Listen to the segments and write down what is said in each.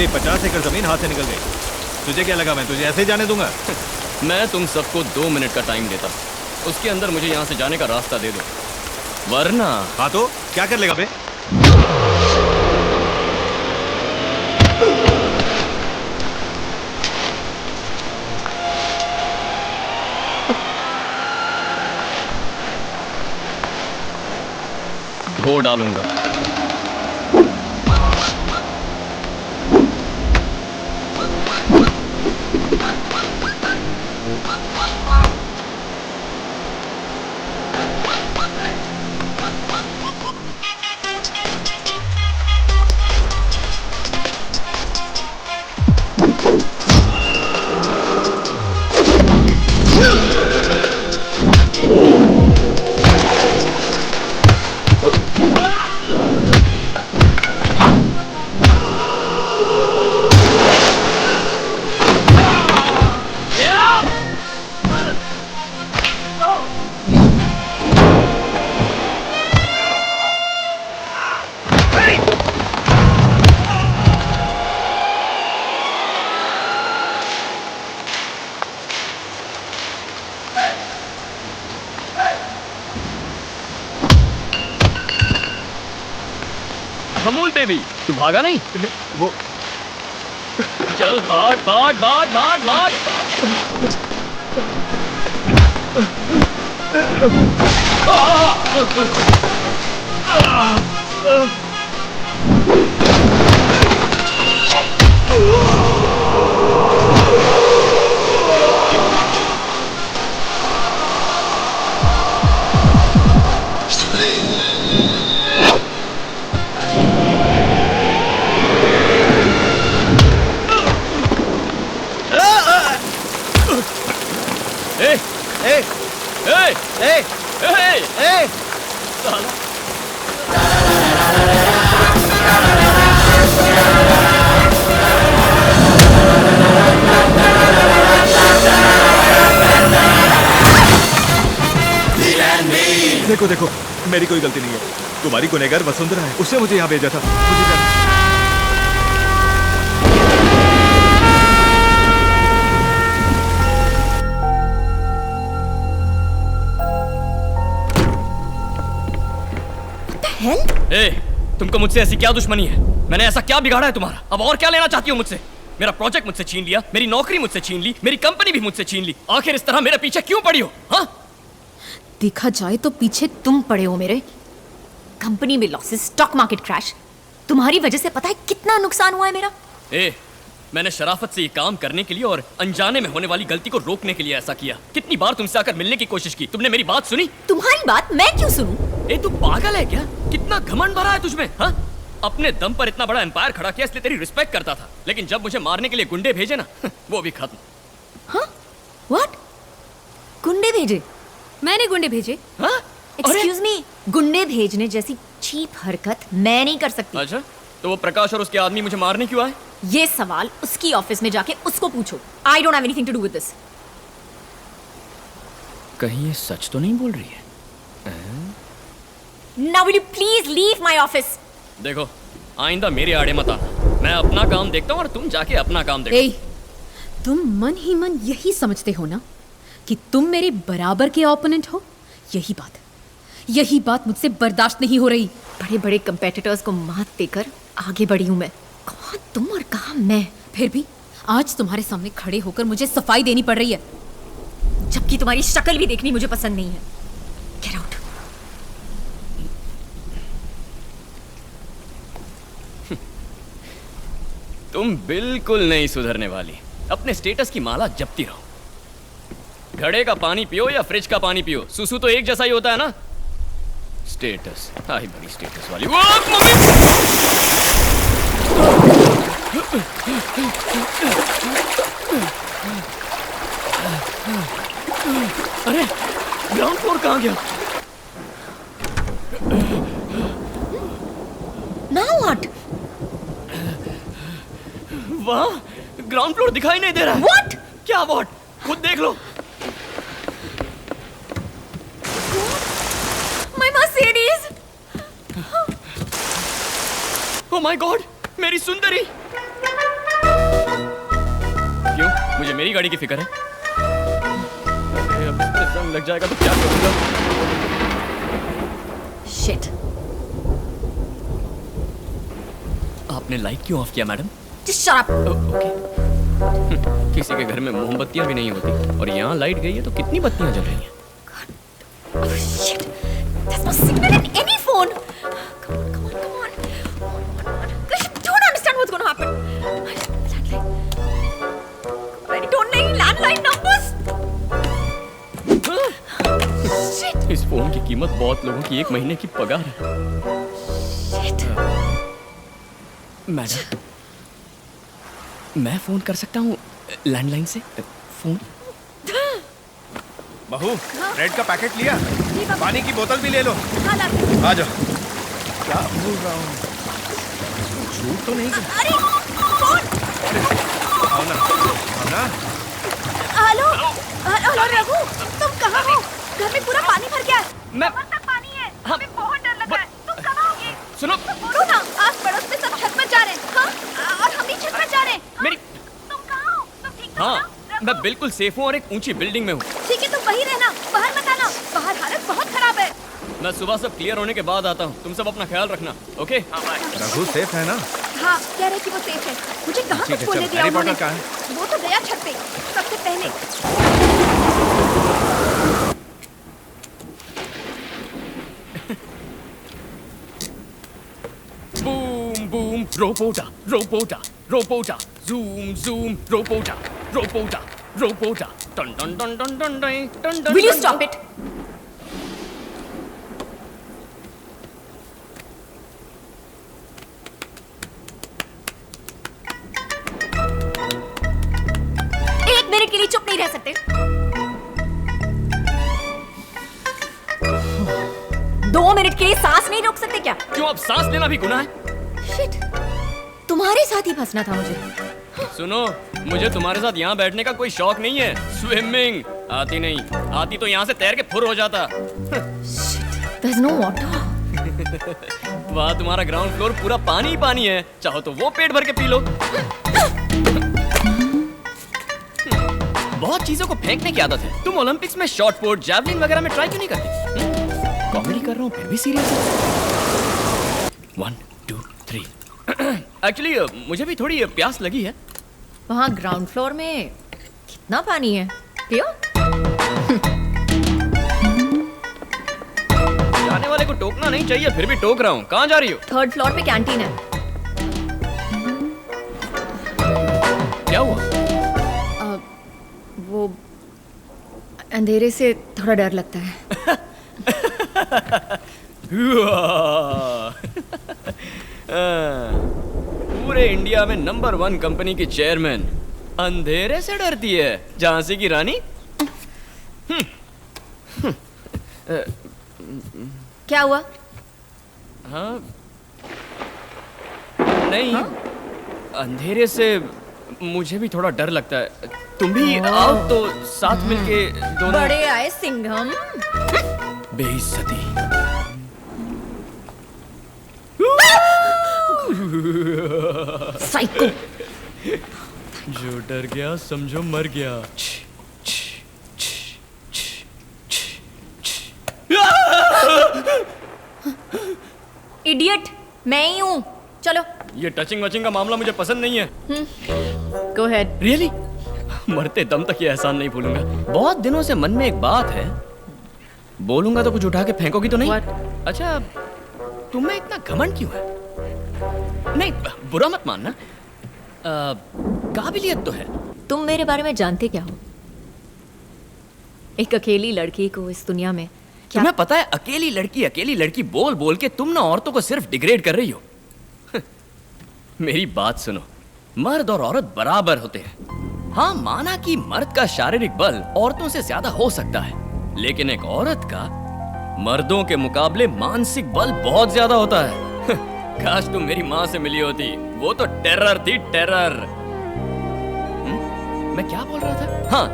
मेरी 50 एकड़ जमीन हाथ से निकल गई। तुझे क्या लगा मैं तुझे ऐसे जाने दूंगा? मैं तुम सबको 2 मिनट का टाइम देता, उसके अंदर मुझे यहाँ से जाने का रास्ता दे दो, वरना। हाँ तो क्या कर लेगा बे? धो डालूंगा। अमूल बेबी, तू भागा नहीं? वो चल भाग भाग भाग भाग भाग। ए ए ए ए ए ए साला। देखो देखो, मेरी कोई गलती नहीं है। तुम्हारी गुनहगार वसुंधरा है, उसने मुझे यहाँ भेजा था। मुझे ए, तुमको मुझसे ऐसी क्या दुश्मनी है? मैंने ऐसा क्या बिगाड़ा है तुम्हारा? अब और क्या लेना चाहती हो मुझसे? मेरा प्रोजेक्ट मुझसे छीन लिया, मेरी नौकरी मुझसे छीन ली, मेरी कंपनी भी मुझसे छीन ली। आखिर इस तरह मेरे पीछे क्यों पड़ी हो? हाँ? देखा जाए तो पीछे तुम पड़े हो मेरे। कंपनी में लॉसेस, स्टॉक मार्केट क्रैश, तुम्हारी वजह से पता है कितना नुकसान हुआ है मेरा। ए, मैंने शराफत से ये काम करने के लिए और अनजाने में होने वाली गलती को रोकने के लिए ऐसा किया। कितनी बार तुमसे आकर मिलने की कोशिश की, तुमने मेरी बात सुनी? तुम्हारी बात मैं क्यों सुनूं? ए, तू पागल है क्या? कितना घमंड भरा है तुझमें? हाँ? अपने दम पर इतना बड़ा एम्पायर खड़ा किया, इसलिए तेरी रिस्पेक्ट करता था, लेकिन जब मुझे मारने के लिए गुंडे भेजे ना, वो भी खत्म। हाँ? व्हाट? गुंडे भेजे? मैंने गुंडे भेजे? हाँ? एक्सक्यूज मी, गुंडे भेजने जैसी चीप हरकत मैं नहीं कर सकती। अच्छा, तो वो प्रकाश और उसके आदमी मुझे मारने क्यों आए? ये सवाल उसकी ऑफिस में जाके उसको पूछो। I don't have anything to do with this. कहीं ये सच तो नहीं बोल रही है? Now will you please leave my office? देखो, आइंदा मेरे आड़े मत आना। मैं अपना काम देखता हूँ और तुम जाके अपना काम देखो। ए, तुम मन ही मन यही समझते हो ना कि तुम मेरे बराबर के ओपोनेंट हो? यही बात मुझसे बर्दाश्त नहीं हो रही। बड़े बड़े कंपेटिटर्स को मात देकर आगे बढ़ी हूं मैं। कौन तुम और कहां मैं? फिर भी आज तुम्हारे सामने खड़े होकर मुझे सफाई देनी पड़ रही है, जबकि तुम्हारी शक्ल भी देखनी मुझे पसंद नहीं है। Get out. तुम बिल्कुल नहीं सुधरने वाली। अपने स्टेटस की माला जपती रहो। घड़े का पानी पियो या फ्रिज का पानी पियो, सुसु तो एक जैसा ही होता है ना। स्टेटस, आई बड़ी स्टेटस वाली। वो मम्मी! अरे, ग्राउंड फ्लोर कहाँ गया? Now what? वाह, ग्राउंड फ्लोर दिखाई नहीं दे रहा है। व्हाट? क्या व्हाट? खुद देख लो। My Mercedes! Oh my God, मेरी सुंदरी! मुझे मेरी गाड़ी की फिक्र है। अरे अब इस पे जंग लग जाएगा तो क्या करूंगा? शिट। आपने लाइट क्यों ऑफ किया madam? Just shut up. Okay. किसी के घर में मोमबत्तियां भी नहीं होती और यहाँ लाइट गई है तो कितनी बत्तियां जल रही हैं? Oh shit. There's no signal in any phone. Come on. I don't understand what's going to happen. Landline. I don't know landline numbers. Shit. इस फोन की कीमत बहुत लोगों की 1 महीने की पगार है। Shit. मैडम, मैं फोन कर सकता हूँ लैंडलाइन से? फोन? बहू, ब्रेड का पैकेट लिया? पानी की बोतल भी ले लो। हाँ, लाते। आ जाओ। क्या बोल रहा हूँ? झूठ तो नहीं? अरे कौन? आओ ना। हेलो रघु, तुम कहाँ हो? घर में पूरा पानी भर गया है। मैं कमर तक पानी है। हाँ। हमें बहुत डर लग रहा है। तुम कहाँ होगे? सुनो, बोलो ना, आस पड़ोस में सब छत पर जा रहे हैं। हाँ? और हम भी छत पर जा रहे हैं। मेरी तुम कहाँ हो? तुम ठीक तो हो हाँ, ना? रघु? मैं बिल्कुल सेफ हूँ और एक ऊंची बिल्डिंग में हूँ। ठीक है, तुम वहीं रहना, बाहर मत आना। बाहर हालत बहुत खराब है। मैं सुबह सब क्लियर होने के बाद आता हूँ। तुम सब अपना ख्याल रखना, ओके? रघु सेफ है ना? हाँ, कह रहे कि वो सेफ है। मुझे कहाँ ठीक कुछ है, बोलने चल, दिया हैरी उन्होंने? पॉटर कहाँ है? वो तो गया छत पे सबसे पहले। बूम बूम रोपोटा zoom रोपोटा टन टन टन टन टन टन टन। Will you stop it? एक मिनट के लिए चुप नहीं रह सकते? 2 मिनट के लिए सांस नहीं रोक सकते क्या? क्यों, अब सांस लेना भी गुनाह है? शिट, तुम्हारे साथ ही फंसना था मुझे। सुनो, मुझे तुम्हारे साथ यहाँ बैठने का कोई शौक नहीं है। स्विमिंग आती नहीं, आती तो यहाँ से तैर के फुर हो जाता। Shit, there's no water. वहाँ तुम्हारा ग्राउंड फ्लोर पूरा पानी ही पानी है। चाहो तो वो पेट भर के पी लो। बहुत चीजों को फेंकने की आदत है। तुम ओलंपिक्स में शॉट पुट, जैवलिन वगैरह में ट्राई क्यों नहीं करते? कॉमेडी कर रहा हूँ फिर भी सीरियस। 1 2 3। एक्चुअली मुझे भी थोड़ी प्यास लगी है। वहाँ ग्राउंड फ्लोर में कितना पानी है? पियो। जाने वाले को टोकना नहीं चाहिए, फिर भी टोक रहा हूँ। कहाँ जा रही हो? 3rd फ्लोर पे कैंटीन है। क्या हुआ? वो अंधेरे से थोड़ा डर लगता है। पूरे इंडिया में नंबर 1 कंपनी की चेयरमैन अंधेरे से डरती है, झांसी की रानी। क्या हुआ? हाँ नहीं, अंधेरे से मुझे भी थोड़ा डर लगता है। तुम भी आओ तो साथ मिलके दोनों। बड़े आए सिंघम। बेइज्जती। साइको। जो डर गया समझो मर गया। इडियट, मैं ही हूँ। चलो। ये टचिंग वचिंग का मामला मुझे पसंद नहीं है। गो हेड। रियली? मरते दम तक ये एहसान नहीं भूलूंगा। बहुत दिनों से मन में एक बात है, बोलूंगा तो कुछ उठा के फेंकोगी तो नहीं? What? अच्छा, तुम्हें इतना घमंड क्यों है? नहीं, बुरा मत मानना, काबिलियत तो है। तुम मेरे बारे में जानते क्या हो? एक अकेली लड़की को इस दुनिया में क्या? तुम्हें पता है, अकेली लड़की बोल बोल के तुम ना औरतों को सिर्फ डिग्रेड कर रही हो। मेरी बात सुनो, मर्द और औरत बराबर होते हैं। हाँ, माना कि मर्द का शारीरिक बल औरतों से ज्यादा हो सकता है, लेकिन एक औरत का मर्दों के मुकाबले मानसिक बल बहुत ज्यादा होता है। काश तुम मेरी माँ से मिली होती, वो तो टेरर थी, टेरर। मैं क्या बोल रहा था? हाँ,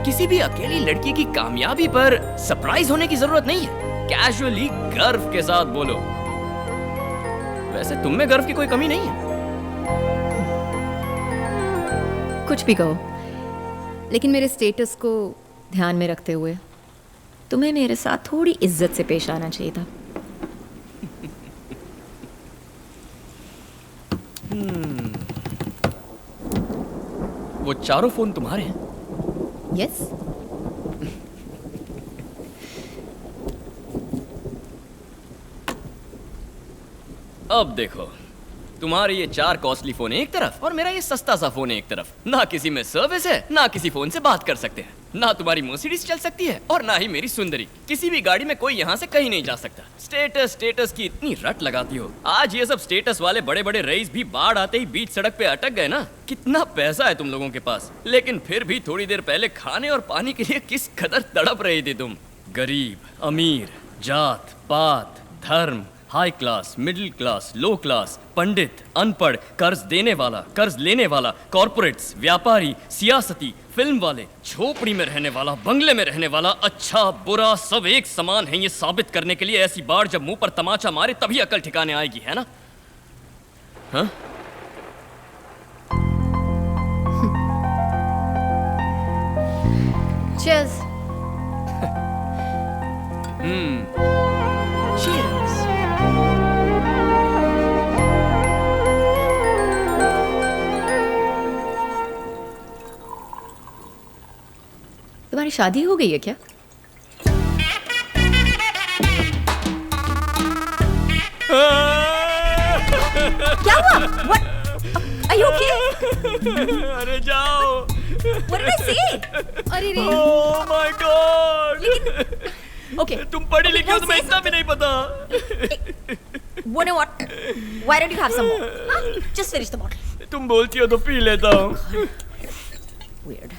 किसी भी अकेली लड़की की कामयाबी पर सरप्राइज होने की जरूरत नहीं है। कैजुअली गर्व के साथ बोलो। वैसे तुम में गर्व की कोई कमी नहीं है। कुछ भी कहो, लेकिन मेरे स्टेटस को ध्यान में रखते हुए तुम्हें मेरे साथ थोड़ी इज्जत से पेश आना चाहिए था। वो चारों फोन तुम्हारे हैं? यस। अब देखो, तुम्हारे ये 4 कॉस्टली फोन एक तरफ और मेरा ये सस्ता सा फोन एक तरफ। ना किसी में सर्विस है, ना किसी फोन से बात कर सकते हैं, ना तुम्हारी मर्सिडीज चल सकती है और ना ही मेरी सुंदरी। किसी भी गाड़ी में कोई यहाँ से कहीं नहीं जा सकता। स्टेटस स्टेटस की इतनी रट लगाती हो। आज ये सब स्टेटस वाले बड़े बड़े रईस भी बाढ़ आते ही बीच सड़क पे अटक गए ना। कितना पैसा है तुम लोगों के पास, लेकिन फिर भी थोड़ी देर पहले खाने और पानी के लिए किस कदर तड़प रही थी तुम। गरीब, अमीर, जात पात, धर्म, हाई क्लास, मिडिल क्लास, लो क्लास, पंडित, अनपढ़, कर्ज देने वाला, कर्ज लेने वाला, कॉर्पोरेट्स, व्यापारी, सियासती, फिल्म वाले, झोपड़ी में रहने वाला, बंगले में रहने वाला, अच्छा बुरा सब एक समान है। ये साबित करने के लिए ऐसी बाढ़ जब मुंह पर तमाचा मारे तभी अकल ठिकाने आएगी, है ना? हाँ? Cheers. Cheers. तुम्हारी शादी हो गई है क्या? क्या हुआ? What? Are you okay? अरे जाओ। What did I say? अरे रे। Oh my God. Okay. तुम पढ़ी लिखी हो, no, तुम्हें say इतना भी नहीं पता। You know what? Why don't you have some more? Huh? Just finish the bottle. तुम बोलती हो तो पी लेता हूँ। Weird.